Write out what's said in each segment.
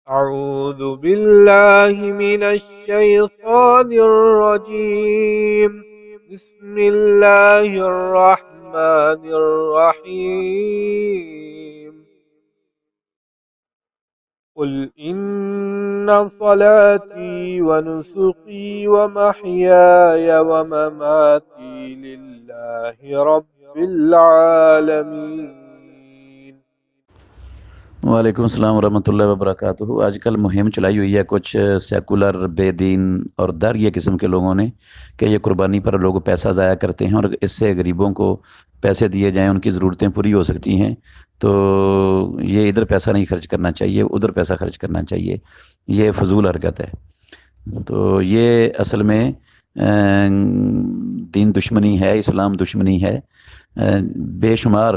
أعوذ بالله من الشيطان الرجيم. بسم الله الرحمن الرحيم. قل إن صلاتي ونسكي ومحياي ومماتي لله رب العالمين. وعلیکم السلام ورحمۃ اللہ وبرکاتہ۔ آج کل مہم چلائی ہوئی ہے کچھ سیکولر بے دین اور در یہ قسم کے لوگوں نے کہ یہ قربانی پر لوگ پیسہ ضائع کرتے ہیں اور اس سے غریبوں کو پیسے دیے جائیں، ان کی ضرورتیں پوری ہو سکتی ہیں، تو یہ ادھر پیسہ نہیں خرچ کرنا چاہیے، ادھر پیسہ خرچ کرنا چاہیے، یہ فضول حرکت ہے۔ تو یہ اصل میں دین دشمنی ہے، اسلام دشمنی ہے۔ بے شمار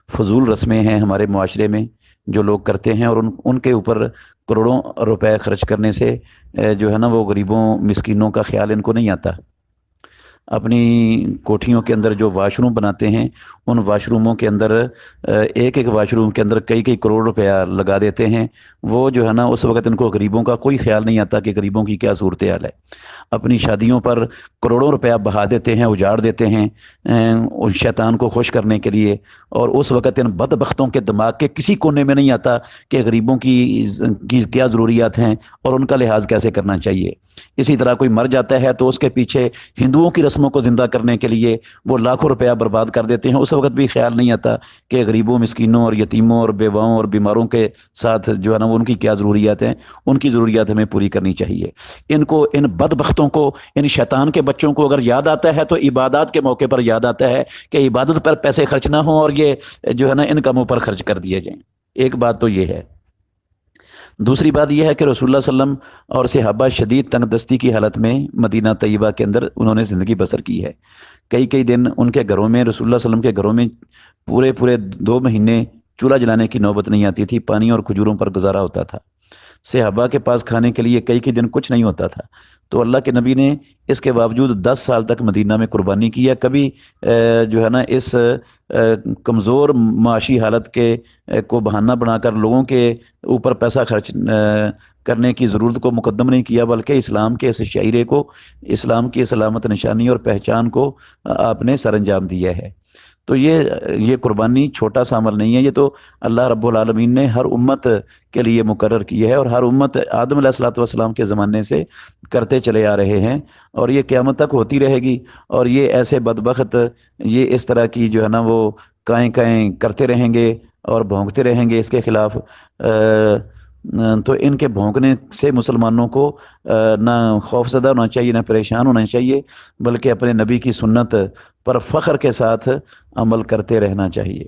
فضول رسمیں ہیں ہمارے معاشرے میں جو لوگ کرتے ہیں، اور ان کے اوپر کروڑوں روپے خرچ کرنے سے جو ہے نا وہ غریبوں مسکینوں کا خیال ان کو نہیں آتا۔ اپنی کوٹھیوں کے اندر جو واش روم بناتے ہیں، ان واش روموں کے اندر ایک ایک واش روم کے اندر کئی کئی کروڑ روپیہ لگا دیتے ہیں۔ وہ جو ہے نا اس وقت ان کو غریبوں کا کوئی خیال نہیں آتا کہ غریبوں کی کیا صورتحال ہے۔ اپنی شادیوں پر کروڑوں روپیہ بہا دیتے ہیں، اجاڑ دیتے ہیں اس شیطان کو خوش کرنے کے لیے، اور اس وقت ان بدبختوں کے دماغ کے کسی کونے میں نہیں آتا کہ غریبوں کی کیا ضروریات ہیں اور ان کا لحاظ کیسے کرنا چاہیے۔ اسی طرح کوئی مر جاتا ہے تو اس کے پیچھے ہندوؤں کی رسموں کو زندہ کرنے کے لیے وہ لاکھوں روپیہ برباد کر دیتے ہیں، اس وقت بھی خیال نہیں آتا کہ غریبوں مسکینوں اور یتیموں اور بیواؤں اور بیماروں کے ساتھ جو ہے نا ان کی کیا ضروریات ہیں، ان کی ضروریات ہمیں پوری کرنی چاہیے۔ ان بدبختوں کو، ان شیطان کے بچوں کو اگر یاد آتا ہے تو عبادات کے موقع پر یاد آتا ہے کہ عبادت پر پیسے خرچ نہ ہوں اور یہ جو ہے نا ان کاموں پر خرچ کر دیے جائیں۔ ایک بات تو یہ ہے۔ دوسری بات یہ ہے کہ رسول اللہ صلی اللہ علیہ وسلم اور صحابہ شدید تنگ دستی کی حالت میں مدینہ طیبہ کے اندر انہوں نے زندگی بسر کی ہے۔ کئی کئی دن ان کے گھروں میں، رسول اللہ صلی اللہ علیہ وسلم کے گھروں میں پورے 2 مہینے چولہا جلانے کی نوبت نہیں آتی تھی، پانی اور کھجوروں پر گزارا ہوتا تھا۔ صحابہ کے پاس کھانے کے لیے کئی دن کچھ نہیں ہوتا تھا، تو اللہ کے نبی نے اس کے باوجود 10 سال تک مدینہ میں قربانی کی ہے۔ کبھی جو ہے نا اس کمزور معاشی حالت کے کو بہانہ بنا کر لوگوں کے اوپر پیسہ خرچ کرنے کی ضرورت کو مقدم نہیں کیا، بلکہ اسلام کے اس شعیرے کو، اسلام کی سلامت نشانی اور پہچان کو آپ نے سر انجام دیا ہے۔ تو یہ قربانی چھوٹا سا عمل نہیں ہے، یہ تو اللہ رب العالمین نے ہر امت کے لیے مقرر کی ہے، اور ہر امت آدم علیہ الصلوۃ والسلام کے زمانے سے کرتے چلے آ رہے ہیں، اور یہ قیامت تک ہوتی رہے گی۔ اور یہ ایسے بدبخت یہ اس طرح کی جو ہے نا وہ کائیں کرتے رہیں گے اور بھونکتے رہیں گے اس کے خلاف، تو ان کے بھونکنے سے مسلمانوں کو نہ خوف زدہ ہونا چاہیے، نہ پریشان ہونا چاہیے، بلکہ اپنے نبی کی سنت پر فخر کے ساتھ عمل کرتے رہنا چاہیے۔